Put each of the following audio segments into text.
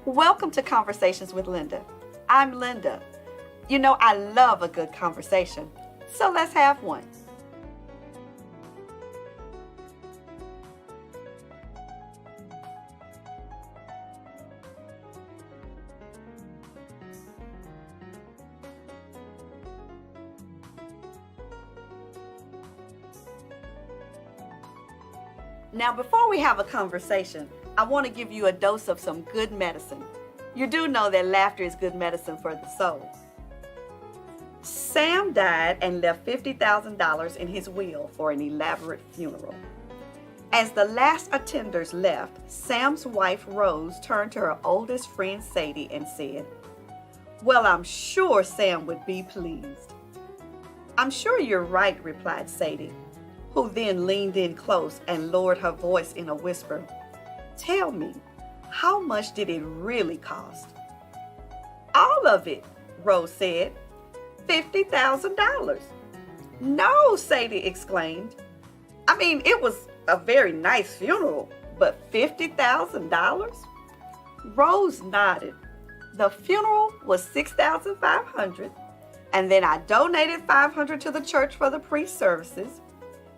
Welcome to Conversations with Linda. I'm Linda. You know, I love a good conversation, so let's have one. Now, before we have a conversation, I want to give you a dose of some good medicine. You do know that laughter is good medicine for the soul. Sam died and left $50,000 in his will for an elaborate funeral. As the last attenders left, Sam's wife Rose turned to her oldest friend Sadie and said, "Well, I'm sure Sam would be pleased." "I'm sure you're right," replied Sadie, who then leaned in close and lowered her voice in a whisper. "Tell me, how much did it really cost?" "All of it," Rose said. $50,000. "No," Sadie exclaimed. "I mean, it was a very nice funeral, but $50,000? Rose nodded. "The funeral was $6,500, and then I donated $500 to the church for the pre-services.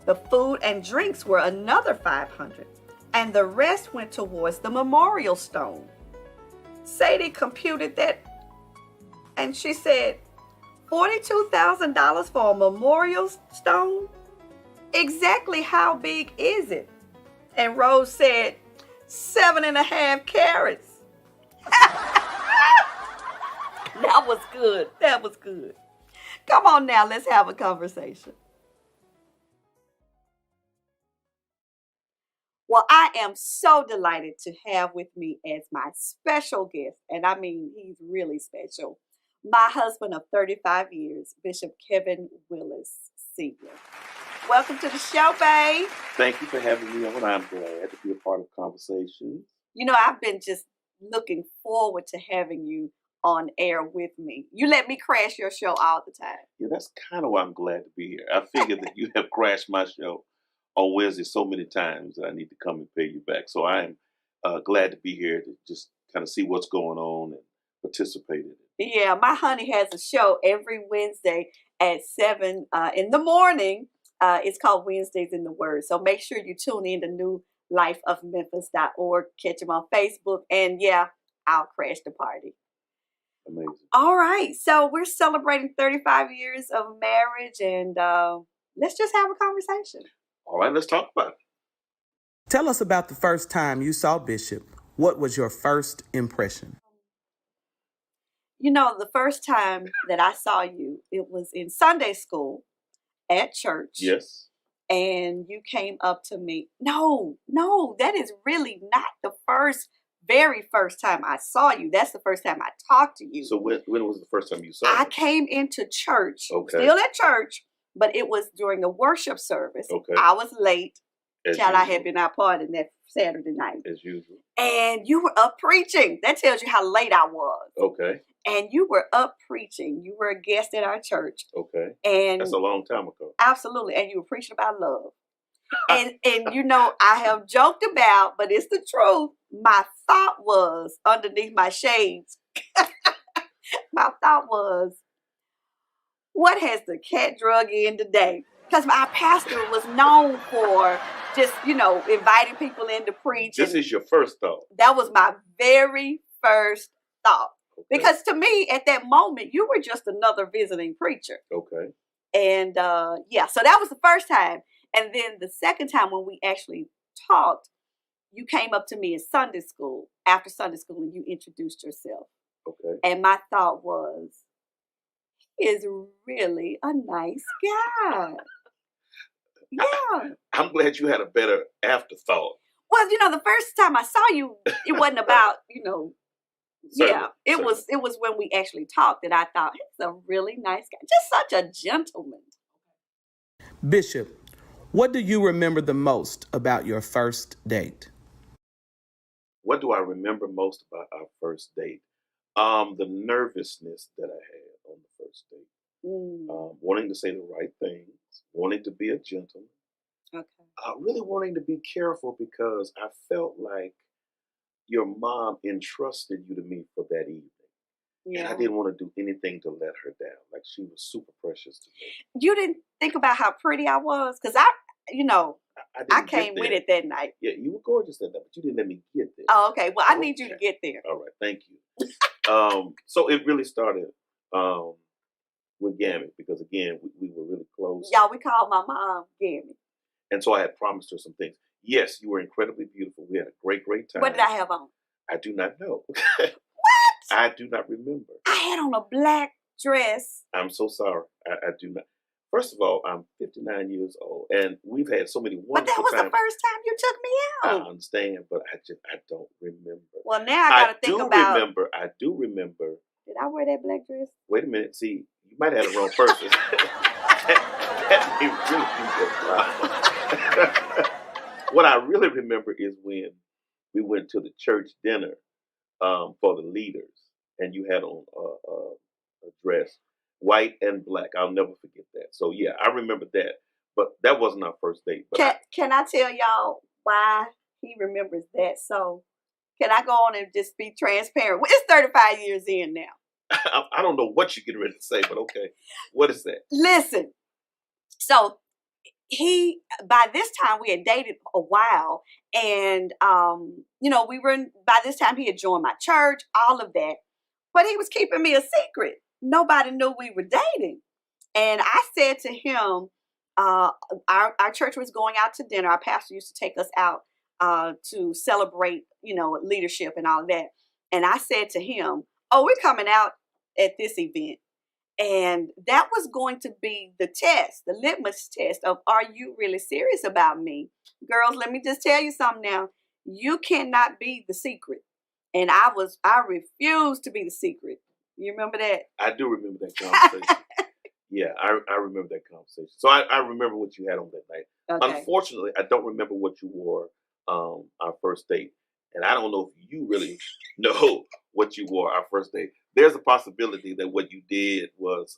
The food and drinks were another $500, and the rest went towards the memorial stone." Sadie computed that, and she said, $42,000 for a memorial stone? Exactly how big is it? And Rose said, 7.5 carats. That was good. That was good. Come on now, let's have a conversation. Well, I am so delighted to have with me as my special guest, and I mean, he's really special, my husband of 35 years, Bishop Kevin Willis Sr. Welcome to the show, babe. Thank you for having me on. I'm glad to be a part of conversations. You know, I've been just looking forward to having you on air with me. You let me crash your show all the time. Yeah, that's kind of why I'm glad to be here. I figured that you have crashed my show on Wednesday so many times that I need to come and pay you back. So I am glad to be here to just kind of see what's going on and participate in it. Yeah, my honey has a show every Wednesday at 7 in the morning. It's called Wednesdays in the Word. So make sure you tune in to newlifeofmemphis.org. Catch him on Facebook. And yeah, I'll crash the party. Amazing. All right. So we're celebrating 35 years of marriage. And let's just have a conversation. All right, let's talk about it. Tell us about the first time you saw Bishop. What was your first impression? You know, the first time that I saw you, it was in Sunday school at church. Yes. And you came up to me. No, that is really not the very first time I saw you. That's the first time I talked to you. So when was the first time you saw I me? came into church, Okay. Still at church, but it was during the worship service. Okay. I was late. As Child, I usual. had been out partying that Saturday night. As usual. And you were up preaching. That tells you how late I was. Okay. And you were up preaching. You were a guest at our church. Okay. And that's a long time ago. Absolutely. And you were preaching about love. and you know, I have joked about, but it's the truth. My thought was underneath my shades. My thought was, what has the cat drug in today? Because our pastor was known for just, you know, inviting people in to preach. This is your first thought. That was my very first thought. Okay. Because to me, at that moment, you were just another visiting preacher. Okay. And so that was the first time. And then the second time when we actually talked, you came up to me in Sunday school, after Sunday school, and you introduced yourself. Okay. And my thought was, he is really a nice guy. Yeah. I'm glad you had a better afterthought. Well, you know, the first time I saw you, it wasn't about, you know, it was when we actually talked that I thought, he's a really nice guy. Just such a gentleman. Bishop, what do you remember the most about your first date? What do I remember most about our first date? The nervousness that I had on the first date. Wanting to say the right things, wanting to be a gentleman. Okay. Really wanting to be careful because I felt like your mom entrusted you to me for that evening. And I Yeah. didn't want to do anything to let her down. Like, she was super precious to me. You didn't think about how pretty I was? Because I I I didn't came get with there. it that night. Yeah, you were gorgeous that night, but you didn't let me get there. Oh, okay. Well, I need you to Okay. get there. All right, thank you. So it really started with Gammy because, again, we were really close. Y'all, we called my mom Gammy. And so I had promised her some things. Yes, you were incredibly beautiful. We had a great, great time. What did I have on? I do not know. What? I do not remember. I had on a black dress. I'm so sorry. I do not. First of all, I'm 59 years old, and we've had so many But wonderful that was times. the first time you took me I out. understand, but I don't remember. Well, now I got to think about. I do remember. Did I wear that black dress? Wait a minute. See, you might have had the wrong person. That may really be good. What I really remember is when we went to the church dinner for the leaders, and you had on a dress, white and black. I'll never forget that. So yeah, I remember that. But that wasn't our first date. But Can I tell y'all why he remembers that? So can I go on and just be transparent? It's 35 years in now. I don't know what you're getting ready to say, but okay. What is that? Listen. So by this time we had dated a while, and we were by this time he had joined my church, all of that, but he was keeping me a secret. Nobody knew we were dating. And I said to him, our church was going out to dinner. Our pastor used to take us out to celebrate leadership and all of that. And I said to him, oh, we're coming out at this event. And that was going to be the test, the litmus test of, are you really serious about me? Girls, let me just tell you something now. You cannot be the secret. And I refused to be the secret. You remember that? I do remember that conversation. Yeah, I remember that conversation. So I remember what you had on that night. Okay. Unfortunately, I don't remember what you wore our first date. And I don't know if you really know what you wore our first date. There's a possibility that what you did was,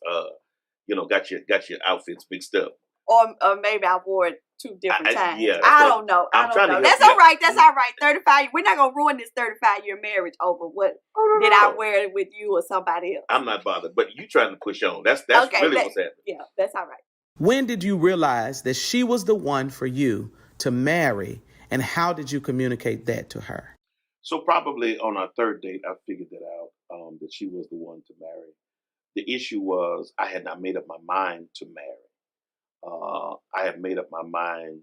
got your outfits mixed up. Or maybe I wore it two different times. Yeah, I don't know. I don't know. That's all right. That's all right. 35. We're not gonna ruin this 35-year marriage over what did I wear it with you or somebody else. I'm not bothered, but you trying to push on. That's okay, really what's happening. Yeah, that's all right. When did you realize that she was the one for you to marry, and how did you communicate that to her? So probably on our third date, I figured that out, that she was the one to marry. The issue was I had not made up my mind to marry. I had made up my mind,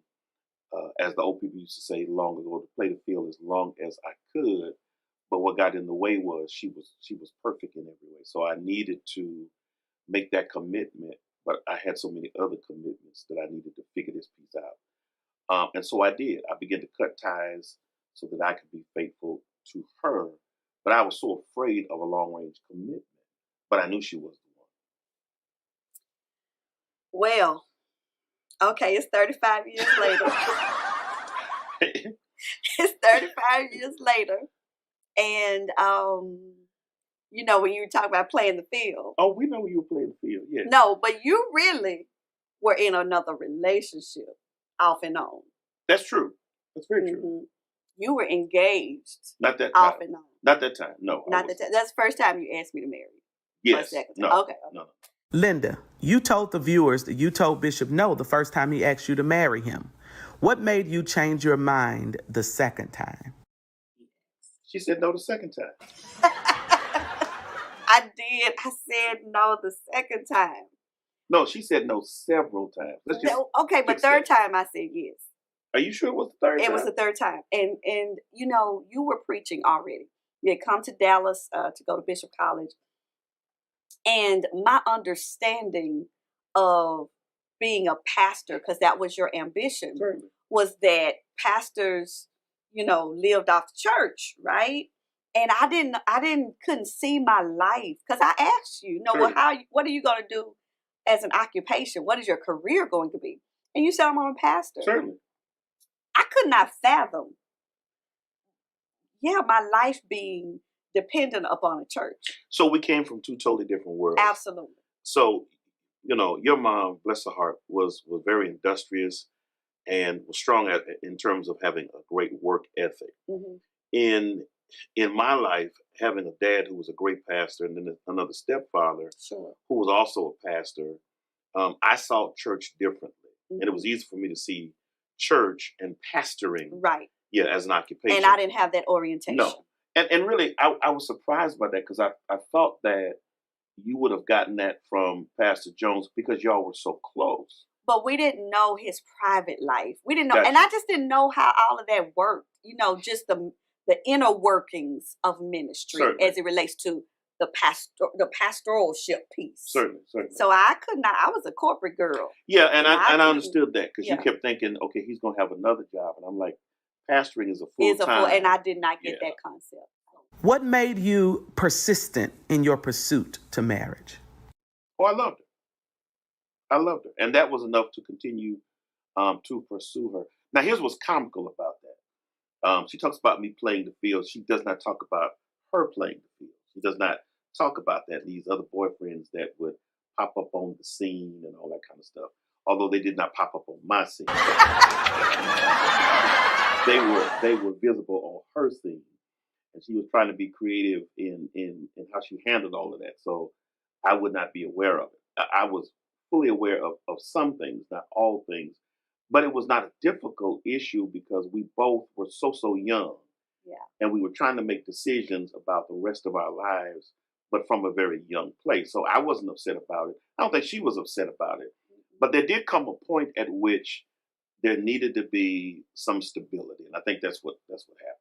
as the old people used to say long ago, to play the field as long as I could. But what got in the way was she was perfect in every way. So I needed to make that commitment, but I had so many other commitments that I needed to figure this piece out. And so I did. I began to cut ties so that I could be faithful to her. But I was so afraid of a long-range commitment. But I knew she was the one. Well, okay, it's 35 years later. It's 35 years later. And, when you talk about playing the field. Oh, we know you were playing the field, yeah. No, but you really were in another relationship off and on. That's true. That's very true. You were engaged. Not that time. Off and on. Not that time. No. Not that time. That's the first time you asked me to marry you. Yes. No. Okay. No. Linda, you told the viewers that you told Bishop no the first time he asked you to marry him. What made you change your mind the second time? She said no the second time. I did. I said no the second time. No, she said no several times. Okay, but third time I said yes. Are you sure it was the third time? It was the third time. And you were preaching already. You had come to Dallas to go to Bishop College. And my understanding of being a pastor, because that was your ambition, was that pastors, lived off the church, right? And I couldn't see my life, because I asked you, what are you going to do as an occupation? What is your career going to be? And you said, I'm a pastor. Certainly. I could not fathom, my life being dependent upon a church. So we came from two totally different worlds. Absolutely. So, your mom, bless her heart, was very industrious and was strong in terms of having a great work ethic. Mm-hmm. In in my life, having a dad who was a great pastor and then another stepfather Sure. who was also a pastor, I saw church differently. Mm-hmm. And it was easy for me to see church and pastoring, Right. yeah, as an occupation. And I didn't have that orientation. No. And really, I was surprised by that because I thought that you would have gotten that from Pastor Jones because y'all were so close. But we didn't know his private life. We didn't know, Gotcha. and I just didn't know how all of that worked. You know, just the inner workings of ministry Certainly. as it relates to the pastoralship piece. Certainly. So I could not. I was a corporate girl. Yeah, and I couldn't- understood that because yeah. you kept thinking, okay, he's going to have another job, and I'm like, pastoring is a full time. And I did not get Yeah. that concept. What made you persistent in your pursuit to marriage? Oh, I loved her, and that was enough to continue to pursue her. Now, here's what's comical about that. She talks about me playing the field. She does not talk about her playing the field. She does not talk about that. These other boyfriends that would pop up on the scene and all that kind of stuff. Although they did not pop up on my scene, they were visible on her scene, and she was trying to be creative in how she handled all of that. So I would not be aware of it. I was fully aware of some things, not all things, but it was not a difficult issue because we both were so young. Yeah. And we were trying to make decisions about the rest of our lives, but from a very young place. So I wasn't upset about it. I don't think she was upset about it. But there did come a point at which there needed to be some stability. And I think that's what happened.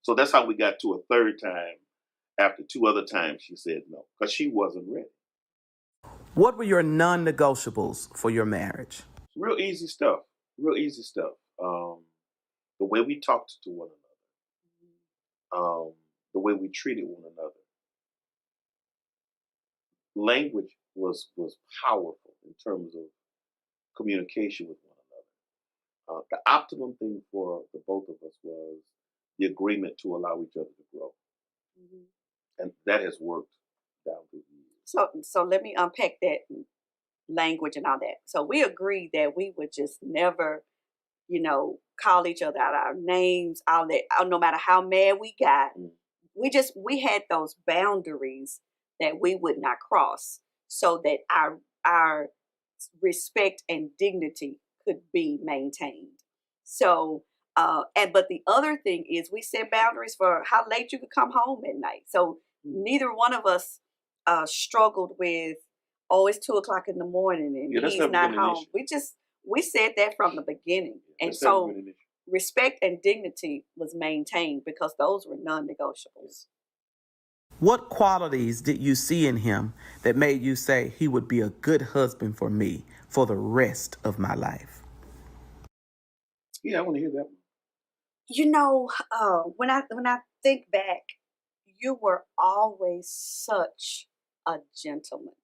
So that's how we got to a third time. After 2 other times, she said no, because she wasn't ready. What were your non-negotiables for your marriage? Real easy stuff. The way we talked to one another. The way we treated one another. Language was powerful in terms of communication with one another. The optimum thing for the both of us was the agreement to allow each other to grow. Mm-hmm. And that has worked down through the years. So let me unpack that language and all that. So we agreed that we would just never, call each other out our names, all that, no matter how mad we got. Mm-hmm. We had those boundaries that we would not cross so that our respect and dignity could be maintained. So, but the other thing is we set boundaries for how late you could come home at night. So neither one of us struggled with, it's 2:00 in the morning and he's not home. We said that from the beginning. And so respect and dignity was maintained because those were non-negotiables. What qualities did you see in him that made you say he would be a good husband for me for the rest of my life? Yeah, I want to hear that one. When I think back, you were always such a gentleman.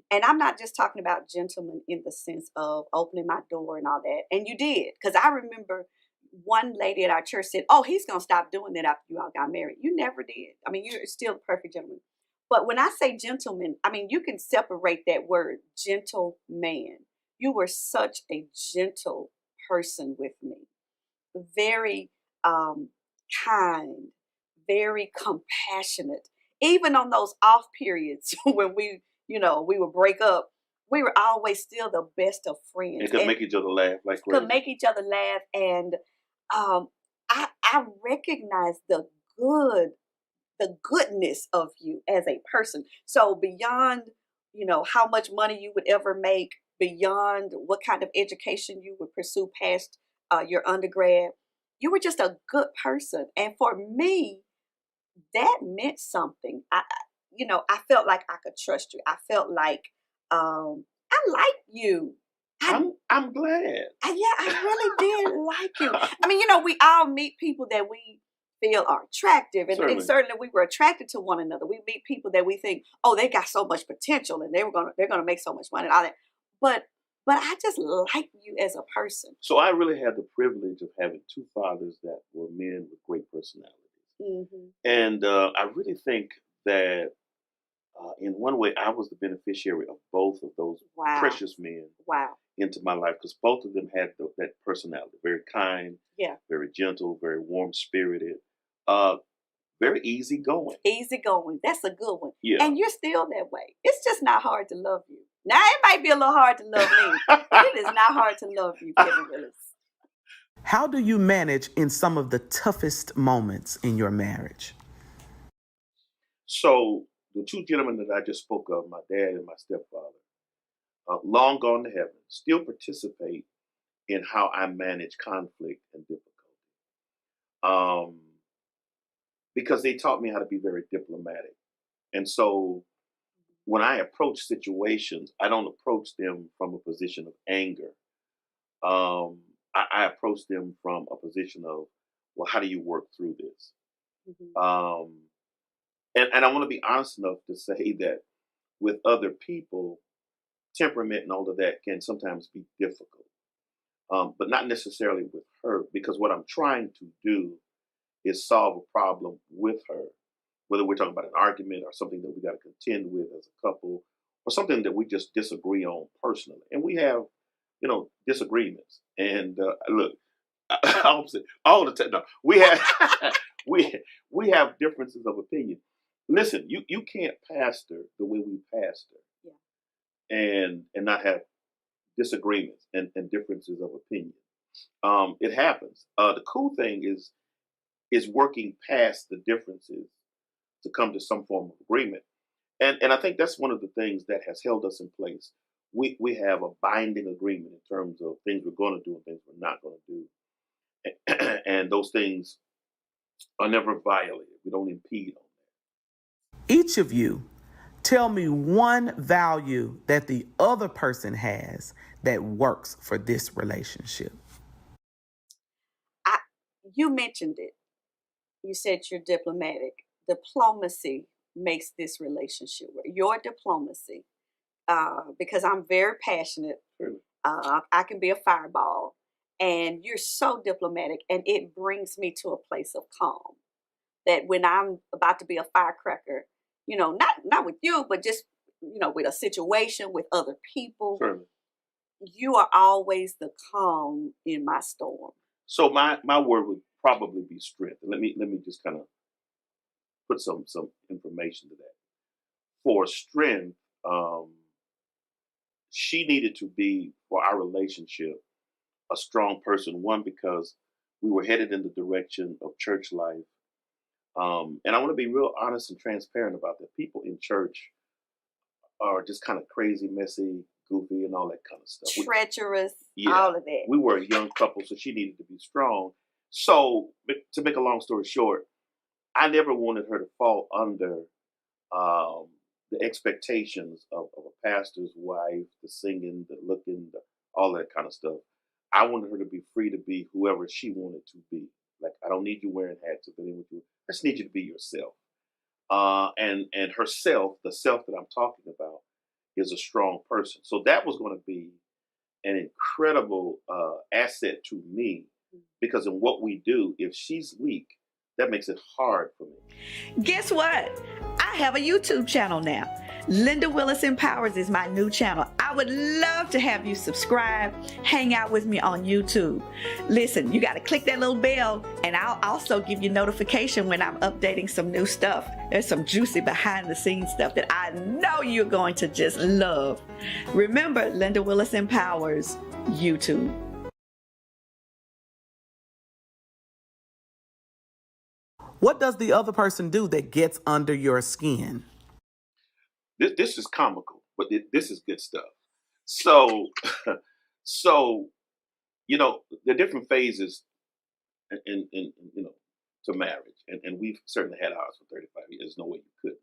And I'm not just talking about gentleman in the sense of opening my door and all that. And you did, because I remember one lady at our church said, he's going to stop doing that after you all got married. You never did. I mean, you're still a perfect gentleman. But when I say gentleman, I mean, you can separate that word, gentleman. You were such a gentle person with me. Very kind, very compassionate. Even on those off periods when we would break up, we were always still the best of friends. And could make each other laugh like crazy. Could make each other laugh. And I recognize the goodness of you as a person. So beyond, how much money you would ever make, beyond what kind of education you would pursue past your undergrad, you were just a good person. And for me, that meant something. I felt like I could trust you. I felt like I like you. I'm glad. I really did like you. I mean, we all meet people that we feel are attractive, and certainly we were attracted to one another. We meet people that we think, they got so much potential, and they're gonna make so much money and all that. But I just like you as a person. So I really had the privilege of having 2 fathers that were men with great personalities. Mm-hmm. And I really think that in one way I was the beneficiary of both of those precious men into my life, because both of them had that personality, very kind, very gentle, very warm-spirited. very easygoing. Easygoing. That's a good one. Yeah. And you're still that way. It's just not hard to love you. Now, it might be a little hard to love me, but it is not hard to love you, Kevin Willis. How do you manage in some of the toughest moments in your marriage? So the two gentlemen that I just spoke of, my dad and my stepfather, long gone to heaven, still participate in how I manage conflict and difficulty. Because they taught me how to be very diplomatic. And so when I approach situations, I don't approach them from a position of anger. I approach them from a position of, well, how do you work through this? Mm-hmm. And I want to be honest enough to say that with other people, temperament and all of that can sometimes be difficult, but not necessarily with her, because what I'm trying to do is solve a problem with her, whether we're talking about an argument or something that we got to contend with as a couple, or something that we just disagree on personally. And we have, disagreements. And look, all the time, no, we have we have differences of opinion. Listen, you can't pastor the way we pastor, Yeah. and not have disagreements and differences of opinion. It happens. The cool thing is working past the differences to come to some form of agreement. And I think that's one of the things that has held us in place. We have a binding agreement in terms of things we're going to do and things we're not going to do. And those things are never violated. We don't impede on that. Each of you, tell me one value that the other person has that works for this relationship. You mentioned it. You said you're diplomatic. Diplomacy makes this relationship work. Your diplomacy, because I'm very passionate. Really. I can be a fireball, and you're so diplomatic, and it brings me to a place of calm. That when I'm about to be a firecracker, not with you, but just with a situation with other people, Certainly. you are always the calm in my storm. So my word would probably be strength. And let me just kind of put some information to that. For strength, she needed to be, for our relationship, a strong person. One, because we were headed in the direction of church life. And I want to be real honest and transparent about that. People in church are just kind of crazy, messy, goofy, and all that kind of stuff. Treacherous, Yeah, all of that. we were a young couple, so she needed to be strong. So, to make a long story short, I never wanted her to fall under the expectations of a pastor's wife, the singing, the looking, all that kind of stuff. I wanted her to be free to be whoever she wanted to be. Like, I don't need you wearing hats or anything with you. I just need you to be yourself. And herself, the self that I'm talking about, is a strong person. So that was going to be an incredible asset to me, because in what we do, if she's weak, that makes it hard for me. Guess what? I have a YouTube channel now. Linda Willis Empowers is my new channel. I would love to have you subscribe, hang out with me on YouTube. Listen, you got to click that little bell, and I'll also give you notification when I'm updating some new stuff. There's some juicy behind the scenes stuff that I know you're going to just love. Remember, Linda Willis Empowers, YouTube. What does the other person do that gets under your skin? This is comical, but this is good stuff. So, so the different phases in to marriage, and we've certainly had ours for 35 years. There's no way you couldn't.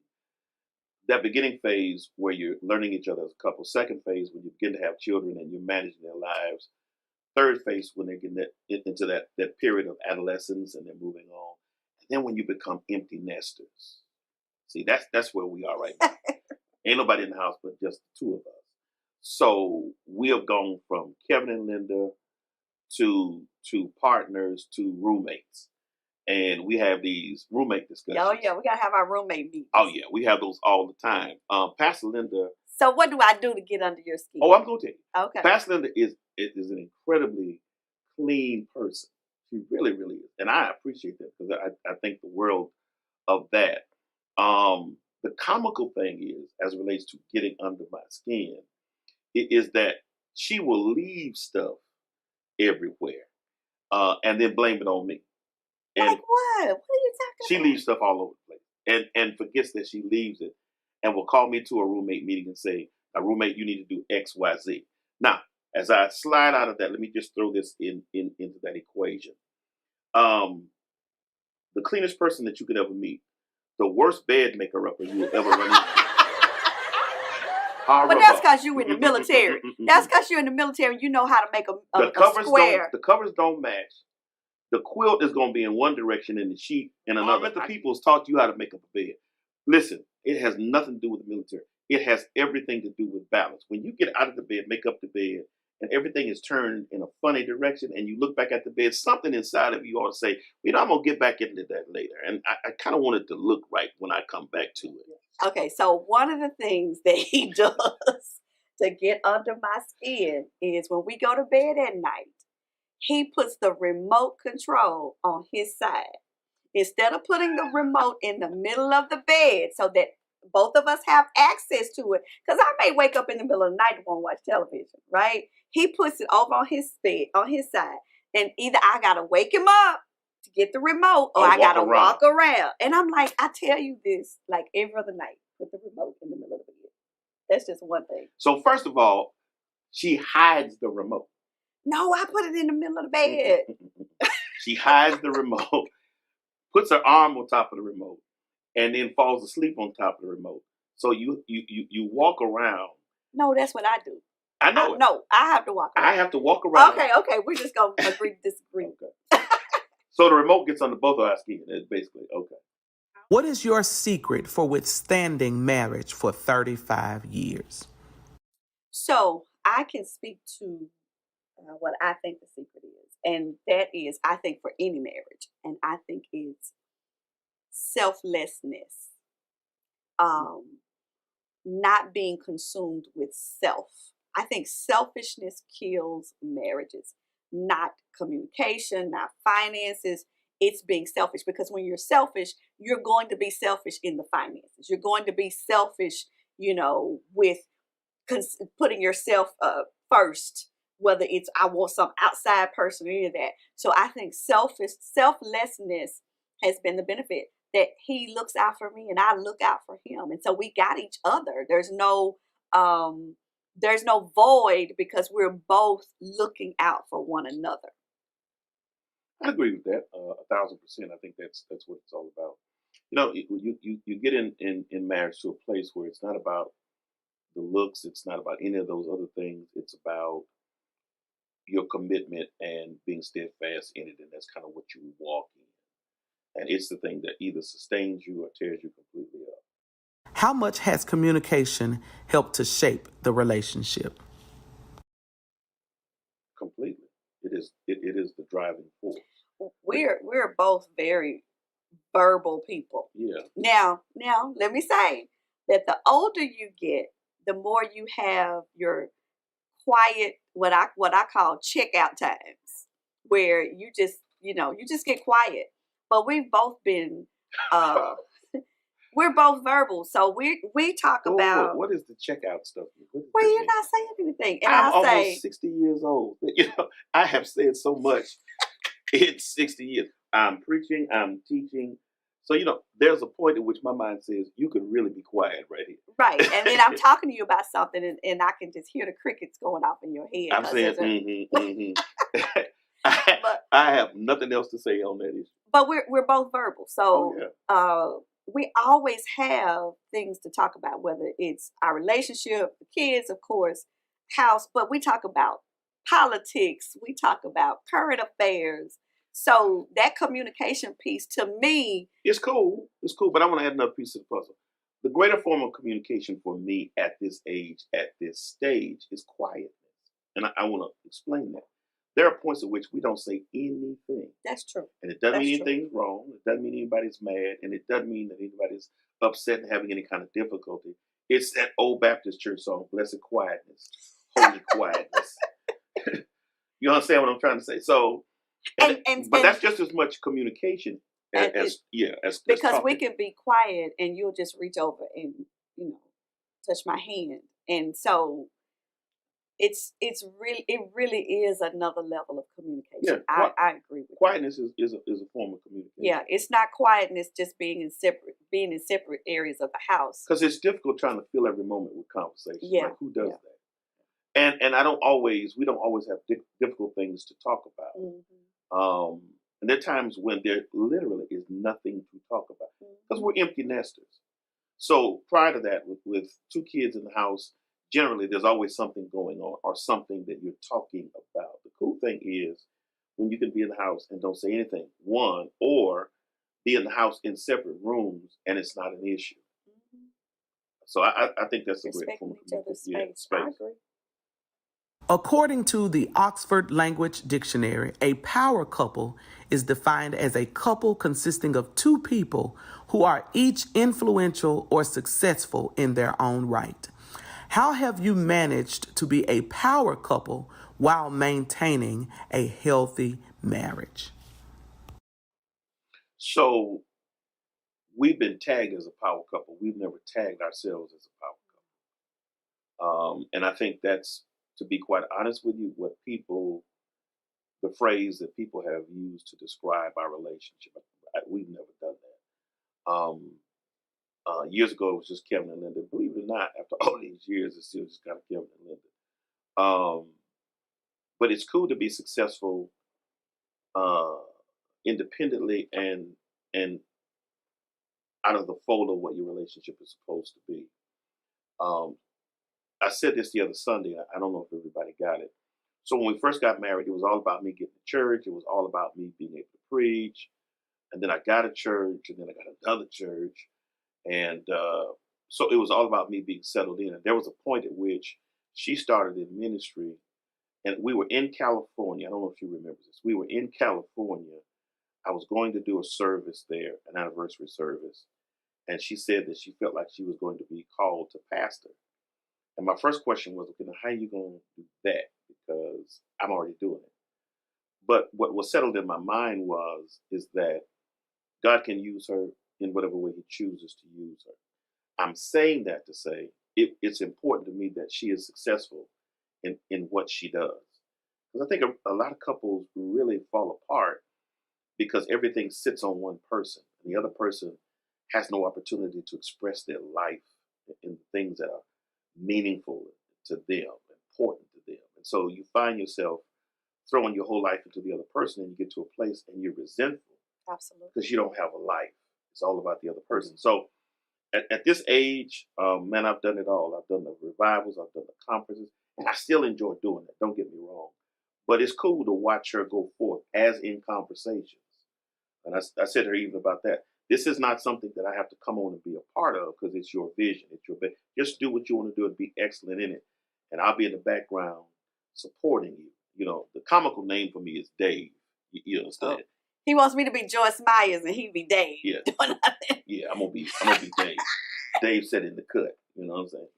That beginning phase where you're learning each other as a couple. Second phase when you begin to have children and you're managing their lives. Third phase when they get into that period of adolescence and they're moving on. And then when you become empty nesters. See, that's where we are right now. Ain't nobody in the house but just the two of us. So we have gone from Kevin and Linda to partners to roommates. And we have these roommate discussions. Oh, yeah, we got to have our roommate meetings. Oh, yeah, we have those all the time. Pastor Linda. So what do I do to get under your skin? Oh, I'm going to tell you. Okay. Pastor Linda is an incredibly clean person. She really, really is. And I appreciate that, because I think the world of that. The comical thing is, as it relates to getting under my skin, it is that she will leave stuff everywhere, and then blame it on me. And Like what? What are you she talking leaves stuff all over the place, and forgets that she leaves it, and will call me to a roommate meeting and say, "A roommate, you need to do X, Y, Z." Now, as I slide out of that, let me just throw this into that equation. Um, the cleanest person that you could ever meet, the worst bed maker upper you will ever run into. But that's because you in the military. That's because you're in the military and you know how to make a square. The covers don't match. The quilt is going to be in one direction and the sheet in another. The people's taught you how to make up a bed. Listen, it has nothing to do with the military. It has everything to do with balance. When you get out of the bed, make up the bed, and everything is turned in a funny direction, and you look back at the bed, something inside of you ought to say, I'm going to get back into that later. And I kind of want it to look right when I come back to it. Okay, so one of the things that he does to get under my skin is when we go to bed at night, he puts the remote control on his side. Instead of putting the remote in the middle of the bed so that both of us have access to it, because I may wake up in the middle of the night and want to watch television, right? He puts it over on his bed, on his side. And either I got to wake him up to get the remote or I got to walk around. And I'm like, I tell you this like every other night, put the remote in the middle of the bed. That's just one thing. So first of all, she hides the remote. No, I put it in the middle of the bed. She hides the remote, puts her arm on top of the remote, and then falls asleep on top of the remote. So you walk around. No, that's what I do. I know. No, I have to walk around. I have to walk around. Okay. We're just going to agree to disagree. Okay. So the remote gets under both of our skin. It's basically, okay. What is your secret for withstanding marriage for 35 years? So I can speak to what I think the secret is. And that is, I think, for any marriage. And I think it's selflessness. Not being consumed with self. I think selfishness kills marriages, not communication, not finances. It's being selfish, because when you're selfish, you're going to be selfish in the finances. You're going to be selfish, with putting yourself first, whether it's I want some outside person or any of that. So I think selflessness has been the benefit, that he looks out for me and I look out for him. And so we got each other. There's no void, because we're both looking out for one another. I agree with that 1,000%. I think that's what it's all about. You get in marriage to a place where it's not about the looks. It's not about any of those other things. It's about your commitment and being steadfast in it. And that's kind of what you walk in. And it's the thing that either sustains you or tears you completely up. How much has communication helped to shape the relationship? Completely. It is the driving force. We're both very verbal people. Yeah. Now, let me say that the older you get, the more you have your quiet, what I call checkout times, where you just get quiet. But we've both been, we're both verbal, so we talk about. What is the checkout stuff? Well, you're not saying anything, and I'm almost 60 years old. I have said so much in 60 years. I'm preaching, I'm teaching. So, there's a point at which my mind says, you could really be quiet right here. Right. And then I'm talking to you about something and I can just hear the crickets going off in your head. I'm saying, I have nothing else to say on that issue. But we're both verbal. So we always have things to talk about, whether it's our relationship, the kids, of course, house. But we talk about politics. We talk about current affairs. So that communication piece, to me, it's cool. It's cool, but I want to add another piece to the puzzle. The greater form of communication for me at this age, at this stage, is quietness. And I want to explain that. There are points at which we don't say anything. That's true. And it doesn't mean anything's wrong. It doesn't mean anybody's mad. And it doesn't mean that anybody's upset and having any kind of difficulty. It's that old Baptist church song, Blessed Quietness, Holy Quietness. You understand what I'm trying to say? So, but that's just as much communication And as because we talking. can be quiet and you'll just reach over and, you know, touch my hand. And so it really is another level of Yeah, communication. I agree with you. quietness is a form of communication. Yeah, it's not quietness just being in separate areas of the house. Because it's difficult trying to fill every moment with conversation. Yeah, Like, who does yeah. that? And we don't always have difficult things to talk about. Mm-hmm. And there are times when there literally is nothing to talk about because we're empty nesters. So prior to that, with two kids in the house, generally there's always something going on or something that you're talking about. The cool thing is when you can be in the house and don't say anything, one, or be in the house in separate rooms and it's not an issue. Mm-hmm. So I think that's a great Respecting form of each other's communication. space. I agree. According to the Oxford Language Dictionary, a power couple is defined as a couple consisting of two people who are each influential or successful in their own right. How have you managed to be a power couple while maintaining a healthy marriage? So we've been tagged as a power couple. We've never tagged ourselves as a power couple. And I think that's, to be quite honest with you, the phrase that people have used to describe our relationship. We've never done that. Years ago, it was just Kevin and Linda. Believe it or not, after all these years, it's still just kind of Kevin and Linda. But it's cool to be successful uh, independently and out of the fold of what your relationship is supposed to be. Um, I said this the other Sunday. I don't know if everybody got it. So when we first got married, it was all about me getting to church. It was all about me being able to preach. And then I got a church, and then I got another church. And so it was all about me being settled in. And there was a point at which she started in ministry, and we were in California. I don't know if you remember this. We were in California. I was going to do a service there, an anniversary service. And she said that she felt like she was going to be called to pastor. And my first question was, okay, now how are you going to do that? Because I'm already doing it. But what was settled in my mind is that God can use her in whatever way he chooses to use her. I'm saying that to say it's important to me that she is successful in what she does. Because I think a lot of couples really fall apart because everything sits on one person, and the other person has no opportunity to express their life in things that are meaningful to them, important to them. And so you find yourself throwing your whole life into the other person, and you get to a place and you're resentful. Absolutely. Because you don't have a life. It's all about the other person. So at this age, man, I've done it all. I've done the revivals, I've done the conferences, and I still enjoy doing it. Don't get me wrong. But it's cool to watch her go forth as in conversations. And I said to her even about that. This is not something that I have to come on and be a part of because it's your vision. It's your vision. Just do what you want to do and be excellent in it. And I'll be in the background supporting you. You know, the comical name for me is Dave. You understand? Oh. He wants me to be Joyce Myers and he'd be Dave. Yeah. Yeah, I'm gonna be Dave. Dave said in the cut. You know what I'm saying?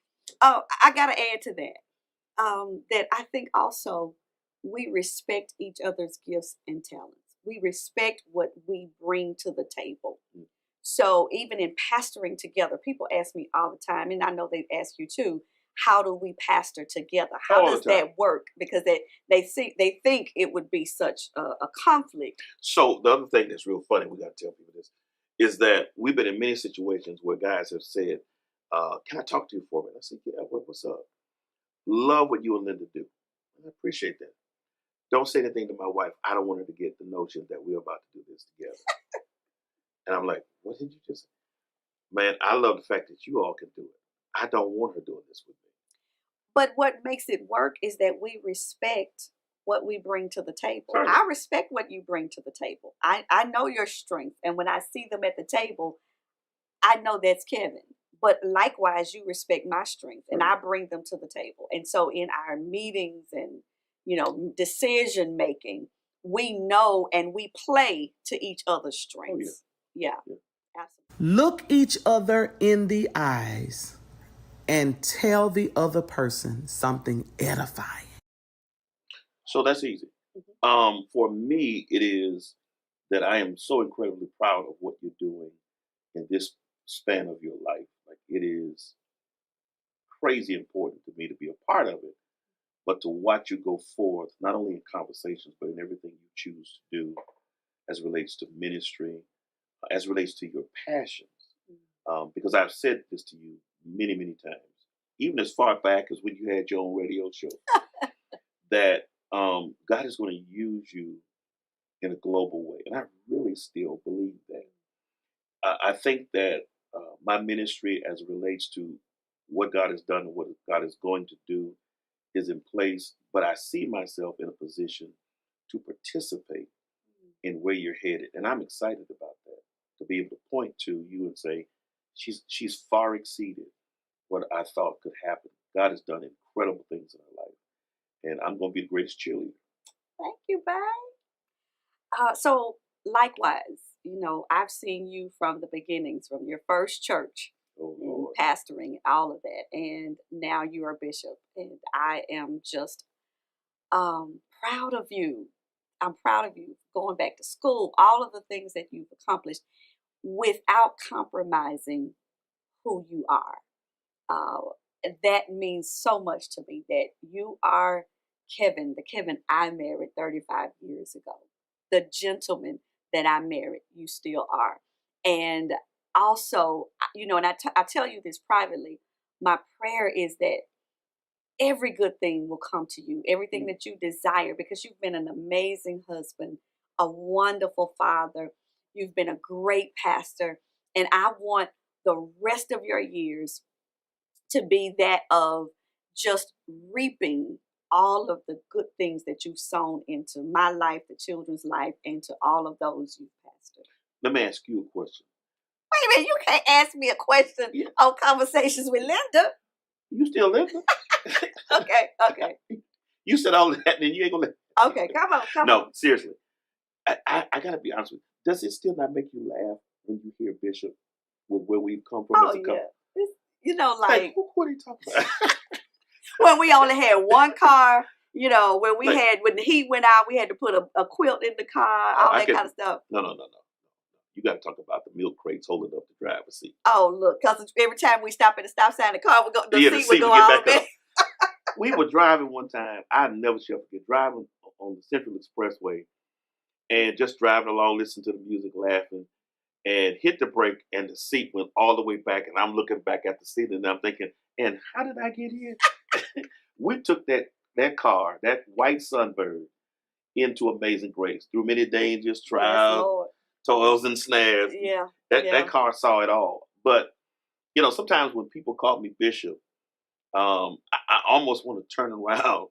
Oh, I gotta add to that. That I think also we respect each other's gifts and talents. We respect what we bring to the table. Mm. So even in pastoring together, people ask me all the time, and I know they ask you too, how do we pastor together? How All does the time. that work? Because they think it would be such a conflict. So the other thing that's real funny, we got to tell people this, is that we've been in many situations where guys have said, "Can I talk to you for a minute?" I said, "Yeah, what's up? Love what you and Linda do. I appreciate that. Don't say anything to my wife. I don't want her to get the notion that we're about to do this together." And I'm like, "What did you just say?" Man, I love the fact that you all can do it. I don't want her doing this with me. But what makes it work is that we respect what we bring to the table. Right. I respect what you bring to the table. I know your strength. And when I see them at the table, I know that's Kevin. But likewise, you respect my strength and I bring them to the table. And so in our meetings and, decision making, we know and we play to each other's strengths. Oh, yeah. Absolutely. Look each other in the eyes and tell the other person something edifying. So that's easy. Mm-hmm. For me, it is that I am so incredibly proud of what you're doing in this span of your life. Like, it is crazy important to me to be a part of it, but to watch you go forth, not only in conversations, but in everything you choose to do as it relates to ministry, as it relates to your passions. Because I've said this to you many, many times, even as far back as when you had your own radio show, that God is going to use you in a global way. And I really still believe that. I think that my ministry, as it relates to what God has done and what God is going to do, is in place. But I see myself in a position to participate in where you're headed. And I'm excited about that, to be able to point to you and say, she's far exceeded what I thought could happen. God has done incredible things in her life. And I'm going to be the greatest cheerleader. Thank you, babe. So likewise, I've seen you from the beginnings, from your first church Oh, and Lord. pastoring, all of that, and now you are a bishop, and I am just proud of you. I'm proud of you going back to school, all of the things that you've accomplished without compromising who you are. That means so much to me that you are Kevin, the Kevin I married 35 years ago, the gentleman that I married, you still are. And also, and I tell you this privately, my prayer is that every good thing will come to you, everything that you desire, because you've been an amazing husband, a wonderful father, you've been a great pastor, and I want the rest of your years to be that of just reaping all of the good things that you've sown into my life, the children's life, and to all of those you've pastored. Let me ask you a question. Wait a minute, you can't ask me a question Yeah. on Conversations with Linda. You still living? Okay. You said all that, and then you ain't gonna let. Okay, come on. No, seriously. I gotta be honest with you. Does it still not make you laugh when you hear Bishop with where we've come from Oh, as a couple? yeah. Like, what are you talking about? when we only had one car, when Like, when the heat went out, we had to put a quilt in the car, oh, all that kind of stuff. No. You got to talk about the milk crates holding up the driver's seat. Oh, look, because every time we stop at the stop sign, the Yeah, seat would go would get all back back. up. We were driving one time. I never shall forget driving on the Central Expressway and just driving along, listening to the music, laughing, and hit the brake, and the seat went all the way back. And I'm looking back at the seat, and I'm thinking, and how did I get here? We took that car, that white Sunbird, into Amazing Grace through many dangers, Yes, trials, Lord. toils, and snares. Yeah. That car saw it all. But sometimes when people call me Bishop, I almost want to turn around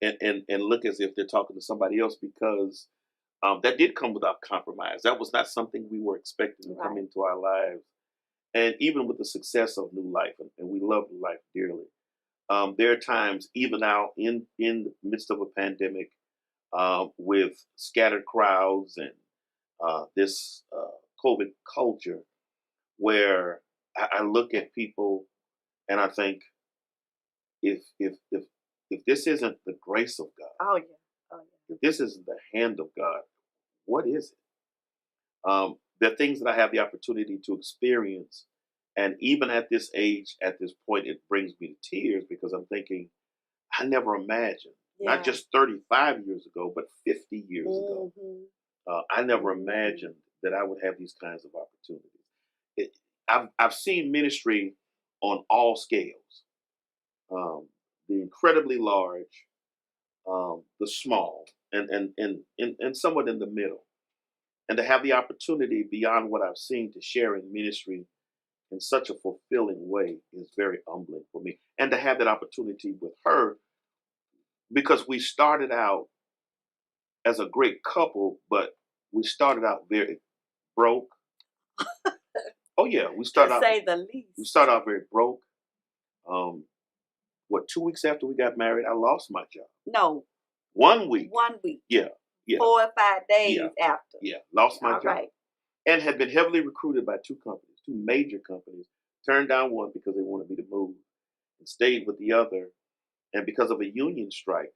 and look as if they're talking to somebody else, because that did come without compromise. That was not something we were expecting to come into our lives. And even with the success of New Life, and we love New Life dearly, there are times, even now in the midst of a pandemic, with scattered crowds and this COVID culture, where I look at people and I think, if this isn't the grace of God, Oh, yeah. if this isn't the hand of God, what is it? There are things that I have the opportunity to experience, and even at this age, at this point, it brings me to tears, because I'm thinking, I never imagined, not just 35 years ago, but 50 years ago, I never imagined that I would have these kinds of opportunities. I've seen ministry on all scales, the incredibly large, the small, and somewhat in the middle. And to have the opportunity beyond what I've seen to share in ministry in such a fulfilling way is very humbling for me. And to have that opportunity with her, because we started out as a great couple, but we started out very broke. Oh yeah, To say the least. We started out very broke. 2 weeks after we got married, I lost my job. No. 1 week. 1 week. Yeah. 4 or 5 days after. Yeah, lost my All job. right. And had been heavily recruited by two major companies. Turned down one because they wanted me to move, and stayed with the other. And because of a union strike,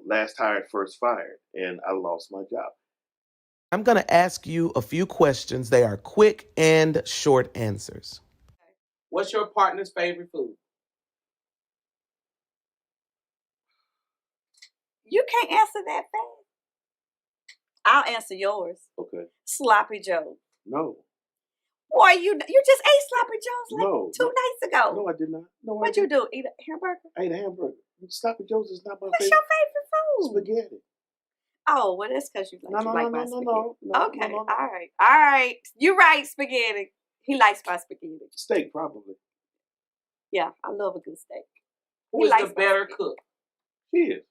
last hired, first fired, and I lost my job. I'm going to ask you a few questions. They are quick and short answers. What's your partner's favorite food? You can't answer that fast. I'll answer yours. Okay. Sloppy Joe. No. Boy, you just ate Sloppy Joe's like No. 2 nights ago. No, I did not. No, What'd you do? Eat a hamburger? I ate a hamburger. Sloppy Joe's is not my What's favorite. your favorite food? Spaghetti. Oh, well, that's because you like my spaghetti. No. Okay, all right. You're right, spaghetti. He likes my spaghetti. Steak, probably. Yeah, I love a good steak. Who is the better cook? He is.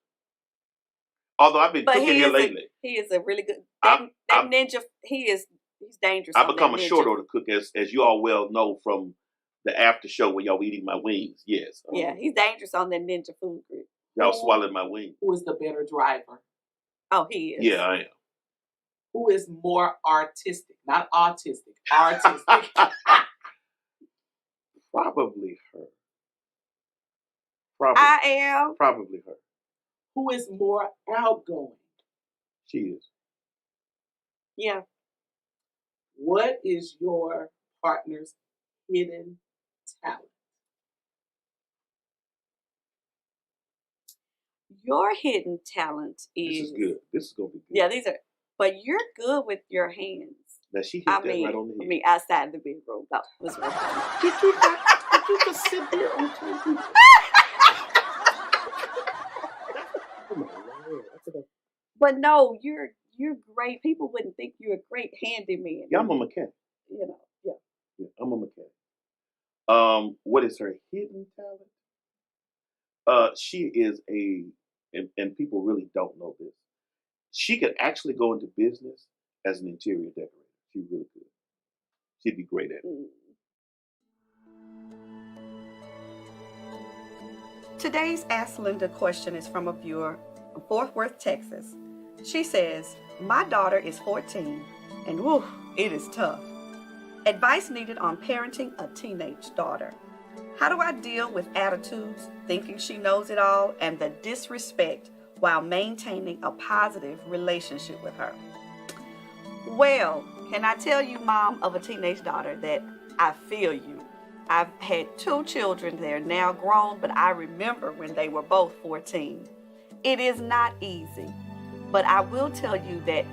Although I've been cooking here lately. He is a really good. That ninja, he's dangerous. I've become a short order cook, as you all well know from the after show where y'all eating my wings. Yes. Yeah, he's dangerous on that ninja food grid. Y'all swallowed my wings. Who is the better driver? Oh, he is. Yeah, I am. Who is more artistic? Not autistic. Artistic. Probably her. I am. Probably her. Who is more outgoing? She is. Yeah. What is your partner's hidden talent? Your hidden talent This is good. This is gonna be good. Yeah, but you're good with your hands. That she hit that right on the head. I mean, outside the bedroom. That was real funny. Did you just sit there on TV? But no, you're great. People wouldn't think you're a great handyman. Yeah, I'm a mechanic. You know, Yeah, I'm a mechanic. What is her hidden talent? She is and people really don't know this. She could actually go into business as an interior decorator. She really could. She'd be great at it. Today's Ask Linda question is from a viewer from Fort Worth, Texas. She says, my daughter is 14 and whew, it is tough. Advice needed on parenting a teenage daughter. How do I deal with attitudes, thinking she knows it all, and the disrespect while maintaining a positive relationship with her? Well, can I tell you, mom of a teenage daughter, that I feel you. I've had 2 children. They're now grown, but I remember when they were both 14. It is not easy, but I will tell you that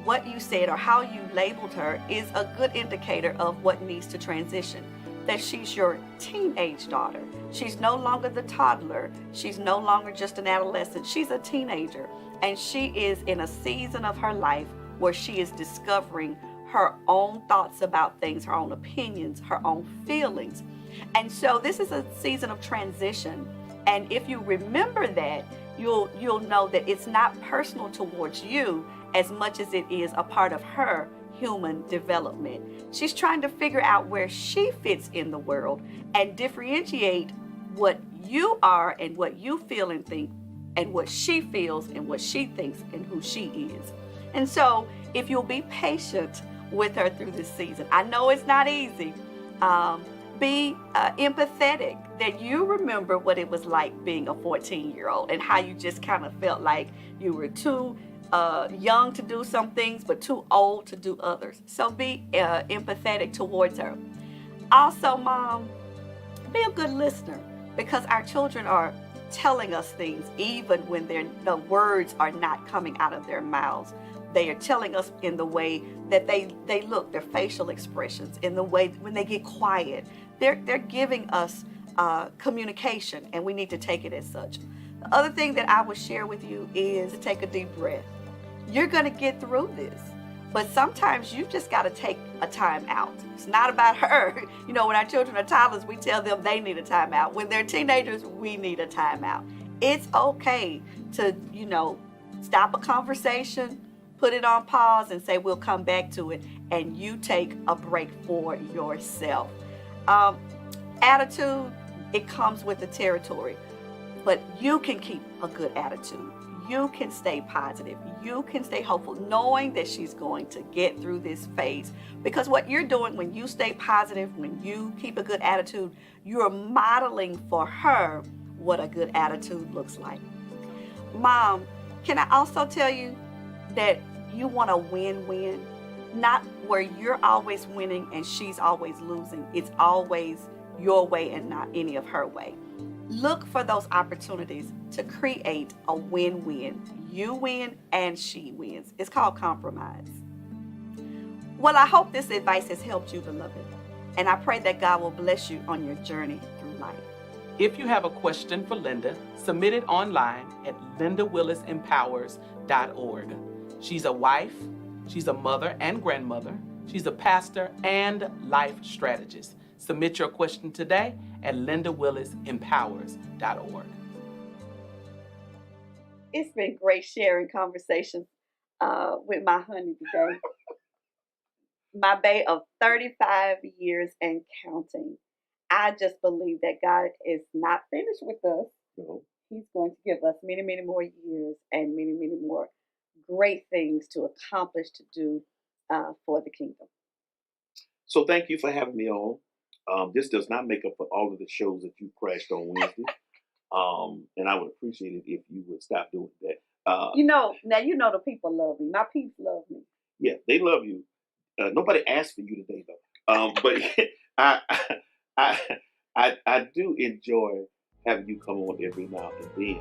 what you said or how you labeled her is a good indicator of what needs to transition. That she's your teenage daughter. She's no longer the toddler. She's no longer just an adolescent. She's a teenager, and she is in a season of her life where she is discovering her own thoughts about things, her own opinions, her own feelings. And so this is a season of transition. And if you remember that, you'll know that it's not personal towards you as much as it is a part of her human development. She's trying to figure out where she fits in the world and differentiate what you are and what you feel and think and what she feels and what she thinks and who she is. And so if you'll be patient with her through this season, I know it's not easy. Be empathetic, that you remember what it was like being a 14-year-old and how you just kind of felt like you were too young to do some things, but too old to do others. So be empathetic towards her. Also, mom, be a good listener, because our children are telling us things even when the words are not coming out of their mouths. They are telling us in the way that they look, their facial expressions, in the way when they get quiet. They're giving us communication, and we need to take it as such. The other thing that I would share with you is to take a deep breath. You're going to get through this, but sometimes you just got to take a time out. It's not about her. You know, when our children are toddlers, we tell them they need a time out. When they're teenagers, we need a time out. It's okay to, stop a conversation, put it on pause, and say we'll come back to it, and you take a break for yourself. Attitude, it comes with the territory, but you can keep a good attitude. You can stay positive. You can stay hopeful, knowing that she's going to get through this phase. Because what you're doing when you stay positive, when you keep a good attitude, you're modeling for her what a good attitude looks like. Mom, can I also tell you that you want a win-win, not where you're always winning and she's always losing. It's always your way and not any of her way. Look for those opportunities to create a win-win. You win and she wins. It's called compromise. Well, I hope this advice has helped you, beloved, and I pray that God will bless you on your journey through life. If you have a question for Linda, submit it online at lindawillisempowers.org. She's a wife, she's a mother and grandmother, she's a pastor and life strategist. Submit your question today at lindawillisempowers.org. It's been great sharing conversations with my honey today. My bae of 35 years and counting. I just believe that God is not finished with us. No. He's going to give us many, many more years and many, many more great things to accomplish, to do for the kingdom. So thank you for having me on. This does not make up for all of the shows that you crashed on Wednesday. And I would appreciate it if you would stop doing that. Now the people love me. My peeps love me. Yeah, they love you. Nobody asked for you today, though. But I do enjoy having you come on every now and then.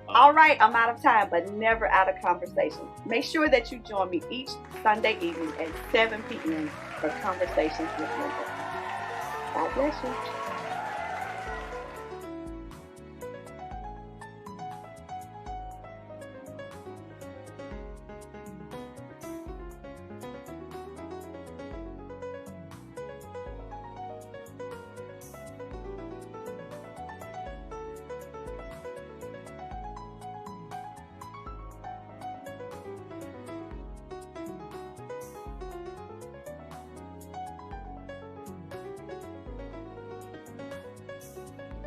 All right, I'm out of time, but never out of conversation. Make sure that you join me each Sunday evening at 7 p.m. for Conversations with Linda. God bless you.